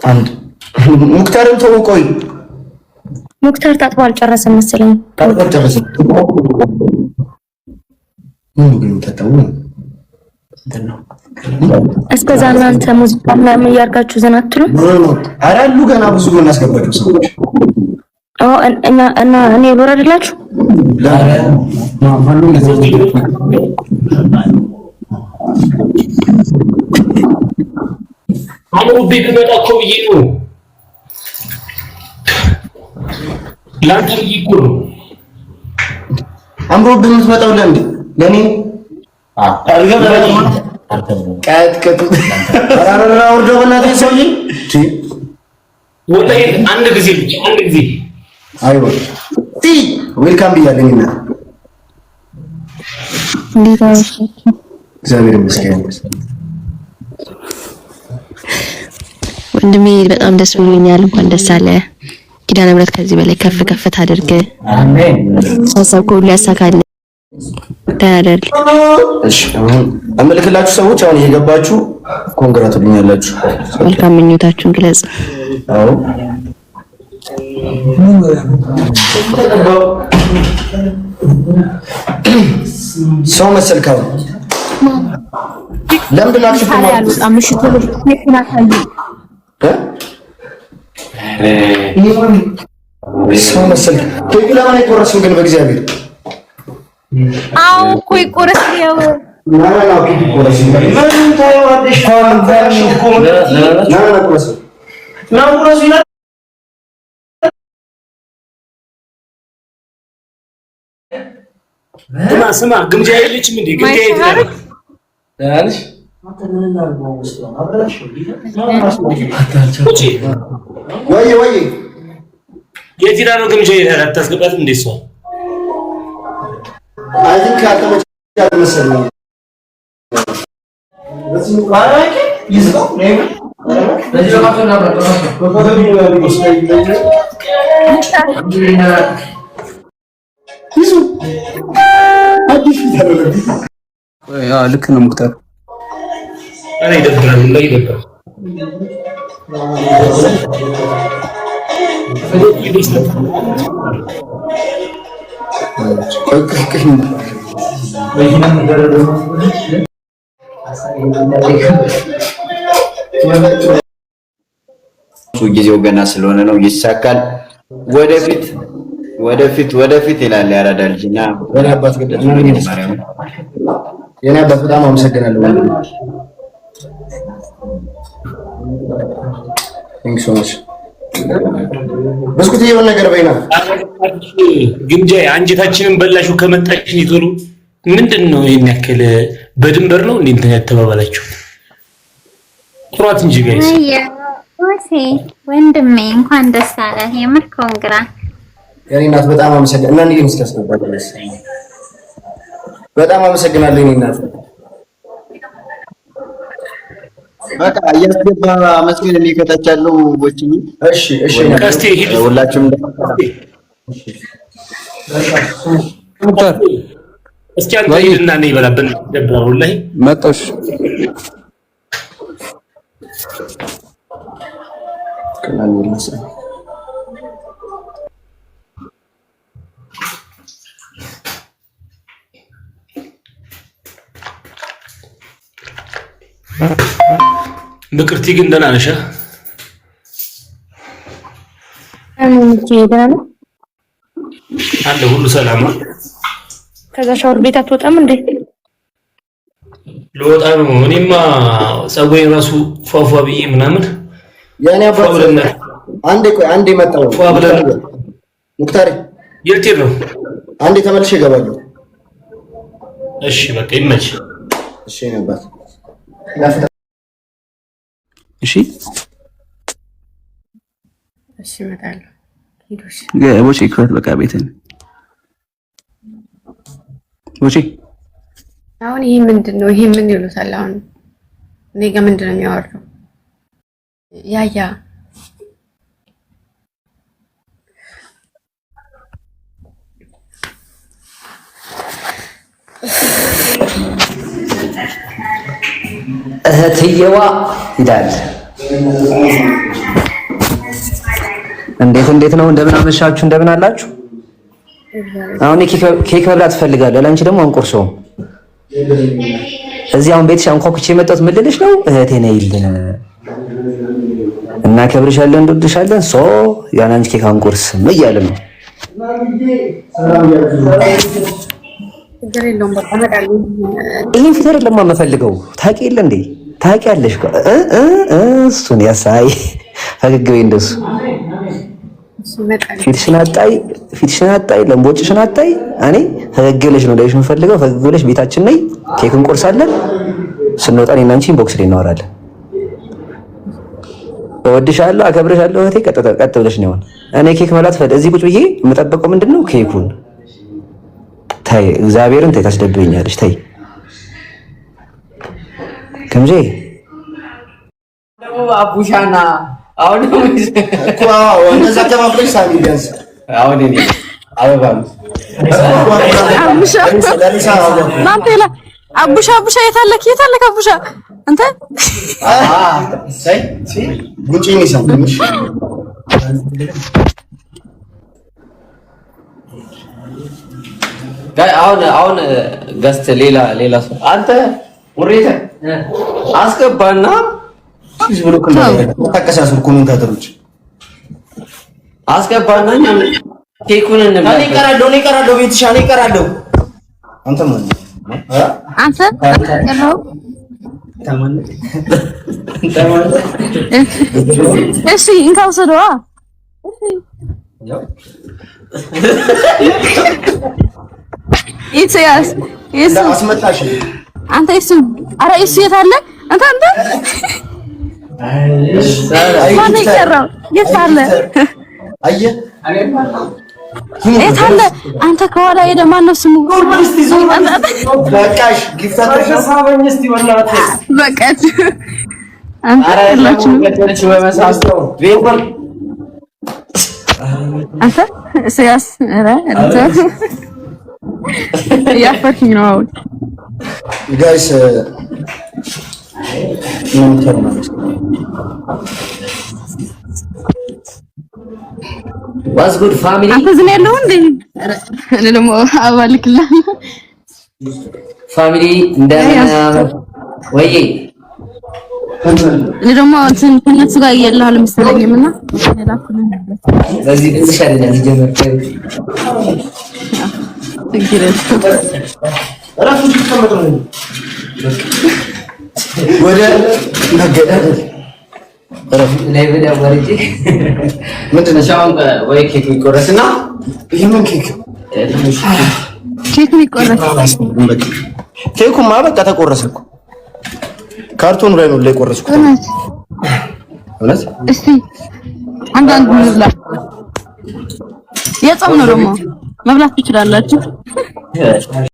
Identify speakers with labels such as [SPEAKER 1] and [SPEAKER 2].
[SPEAKER 1] አንድ ሙክታርን ተወቆይ
[SPEAKER 2] ሙክታር ታጥቦ አልጨረሰም መሰለኝ።
[SPEAKER 1] አልጨረሰም። ምን ግን ተጣው
[SPEAKER 2] እስከዛ እናንተ ሙዚቃ ምናምን እያርጋችሁ ዘና አትሉ?
[SPEAKER 1] ኧረ አሉ ገና ብዙ ነው እናስገባችሁ ሰዎች።
[SPEAKER 2] እና እኔ ወረድላችሁ
[SPEAKER 1] ማን ነው
[SPEAKER 3] አሁን ቢግ መጣ እኮ ብዬ ነው ላንተ ይቆ
[SPEAKER 1] አምሮብህ የምትመጣው ለኔ ቀጥቅጥ አራራራ ወርዶ በእናትህ ሰውዬ
[SPEAKER 3] ወጣ አንድ ጊዜ
[SPEAKER 1] አይወ ዌልካም ብያለኝና
[SPEAKER 2] እንዴት አይሽ?
[SPEAKER 1] እግዚአብሔር ይመስገን
[SPEAKER 2] ወንድሜ በጣም ደስ ብሎኛል። እንኳን ደስ አለ። ኪዳነ ምሕረት ከዚህ በላይ ከፍ ከፍ ታድርግ። አሜን። ሳሳብ ሁሉ ያሳካል። ታደርግ።
[SPEAKER 1] እሺ አመልክላችሁ ሰዎች አሁን እየገባችሁ ኮንግራቱ ልኛላችሁ።
[SPEAKER 2] መልካም ምኞታችሁን ግለጽ።
[SPEAKER 1] አዎ ሰው መሰልካው ለምንድን ነው አክሽፍ ማለት
[SPEAKER 2] አምሽቱ ለፍናታዩ
[SPEAKER 1] ሰው መሰልክ ቴክላ ማን ይቆረስም ግን በእግዚአብሔር
[SPEAKER 2] አው እኮ ይቆረስ ነው
[SPEAKER 1] ናና ኪቲ ቆረስ ምን ታየዋለሽ ኮንፈርም ኮሚኒቲ ናና ቆረስ ናና ቆረስ ይላል
[SPEAKER 3] ስማ ግምጃ የለችም እንዴ ግምጃ ይላል ታንሽ
[SPEAKER 1] ወይ
[SPEAKER 3] የዚራ ነው ግምጃ ይላል አታስገባትም እንዴ እሷ
[SPEAKER 1] አይን ካተመች መሰለኝ በዚህ ባራኪ ይዝው ነው ለዚህ ማከና
[SPEAKER 4] ልክ ነው ሙክታር
[SPEAKER 3] እኔ ይደብራል ላይ ይደብራል
[SPEAKER 5] ጊዜው ገና ስለሆነ ነው ይሳካል ወደፊት ይላል ያራዳ ልጅና
[SPEAKER 1] ወደ አባት ገደል የኔ አባት በጣም አመሰግናለሁ Thank you so much በስኩት የሆነ ነገር በይና
[SPEAKER 3] ግምጃ አንጀታችንን በላሹ ከመጣሽ ይዞሩ ምንድነው የሚያከለ በድንበር ነው እንዴ እንትን ያተባባላችሁ ኩራት እንጂ ጋይስ
[SPEAKER 6] ወሴ ወንድሜ እንኳን ደስ አለህ የምር ኮንግራ
[SPEAKER 1] የኔ እናት በጣም አመሰግናለሁ እና እንዴ መስከስከባለሽ በጣም አመሰግናለሁ የኔ እናት
[SPEAKER 5] በቃ እያስገባ መስገን የሚከታች ያለው ወጪ
[SPEAKER 1] እሺ
[SPEAKER 3] ቀስቴ
[SPEAKER 5] ሁላችሁም
[SPEAKER 3] እስኪ አንተ ሂድና ነይ ይበላብን ደብራ ወላሂ
[SPEAKER 4] መጣሽ
[SPEAKER 1] ከናን ይልሰ
[SPEAKER 3] ምክርቲ ግን ደህና ነሽ? አለ ሁሉ ሰላም ነው።
[SPEAKER 2] ከዛ ሻወር ቤት አትወጣም እንዴ?
[SPEAKER 3] ልወጣ ነው። እኔማ ፀጉሬን ራሱ ፏፏ ብዬ ምናምን
[SPEAKER 1] ያኔ አባት አንዴ መጣው ሙክታሪ
[SPEAKER 3] የት ነው?
[SPEAKER 1] አንዴ ተመልሼ እገባለሁ።
[SPEAKER 3] እሺ በቃ ይመች።
[SPEAKER 1] እሺ ነበር
[SPEAKER 4] እሺ
[SPEAKER 2] እመጣለሁ። ሄዶሽ
[SPEAKER 4] ወጪ ክፈት በቃ ቤትን ወጪ
[SPEAKER 7] አሁን ይሄ ምንድነው? ይሄ ምን ይሉታል? አሁን እኔ ጋር ምንድነው የሚያወራው? ያያ
[SPEAKER 8] እህትየዋ ይላል
[SPEAKER 1] እንዴት ነው? እንደምን አመሻችሁ? እንደምን አላችሁ? አሁን ኬክ መብላት እፈልጋለሁ። ለአንቺ ደግሞ አንቆርሰውም። እዚህ አሁን ቤትሽ አንኳኩቼ የመጣሁት ምን ልልሽ ነው? እህቴ ነይልን እና ከብርሻለን እንወድሻለን። ያን አንቺ ኬክ አንቆርስም እያለ ነው። ይሄን ፊት አይደለም የምፈልገው። ታውቂ የለ እንዴ? ታውቂያለሽ እሱን ያሳይ ፈገግ በይ እንደሱ ፊትሽን አጣይ ለምቦጭሽን አጣይ። እኔ ፈገግ ብለሽ ነው ዳይሽ የምፈልገው። ፈገግ ብለሽ ቤታችን ነይ፣ ኬክ እንቆርሳለን። ስንወጣ እኔና አንቺ ኢንቦክስ ላይ እናወራለን። እወድሻለሁ፣ አከብርሻለሁ እህቴ። ቀጥ ብለሽ ነው። እኔ ኬክ መብላት እዚህ ቁጭ ብዬ የምጠብቀው ምንድነው? ኬኩን። ተይ እግዚአብሔርን ተይ፣ ታስደብኛለሽ። ተይ ከምዜ
[SPEAKER 5] አቡሻና አሁን
[SPEAKER 1] እኮ እንደዛ ተባብለሽ ሳሚ ቢያንስ
[SPEAKER 5] አሁን እኔ አበባ
[SPEAKER 2] አቡሻ የታለክ አቡሻ አንተ
[SPEAKER 5] ሳይ
[SPEAKER 1] ጉጪኒ ሰምሽ
[SPEAKER 5] ጋር አሁን ገስት ሌላ ሰው አንተ ወሬተ አስገባና
[SPEAKER 1] ብሎ ተቀሳሰሩ ኮሜንታተሮች
[SPEAKER 5] አስገባና ኬኩን እንብላ።
[SPEAKER 1] እኔ እቀራለሁ ቤትሽ እኔ እቀራለሁ። አንተ ማለት
[SPEAKER 2] እሺ እንካው ሰደዋ ኢትያስ
[SPEAKER 1] አስመጣሽ
[SPEAKER 2] አንተ ኧረ እሱ የት አለ? አንተ ማን ይቀራው? የት አለ? የት አለ? አንተ ከኋላ ሄደ። ማን ነው ስሙ?
[SPEAKER 1] በቃሽ ጊፍታተር ሳበኝ እስቲ ወላሂ
[SPEAKER 2] በቃች። አንተ ሲያስ ኧረ አንተ ያፈርኩኝ ነው አሁን
[SPEAKER 1] ጋይስ
[SPEAKER 5] ዋስ ጉድ ፋሚሊ
[SPEAKER 2] አንተ ዝም ያለው እንዴ? እኔ ደግሞ አባልክላ
[SPEAKER 5] ፋሚሊ እንደምን ወይ
[SPEAKER 2] እኔ ደግሞ ከነሱ ጋር እያለሁ አልመሰለኝም እና ያላኩልን
[SPEAKER 5] ለዚህ ትንሽ አይደለም ሊጀምር
[SPEAKER 1] ወደ ነገደ
[SPEAKER 5] ላይ ወደ ወርጂ ምንድነው ሻውን ወይ ኬክ ይቆረስና
[SPEAKER 1] ይሄን ኬክ
[SPEAKER 2] ይቆረስ
[SPEAKER 1] ኬኩማ በቃ ተቆረሰ እኮ ካርቶኑ ላይ ነው የቆረስኩት። እውነት
[SPEAKER 2] እስቲ አንዳንድ ምብላ የጾም ነው ደግሞ መብላት ትችላላችሁ።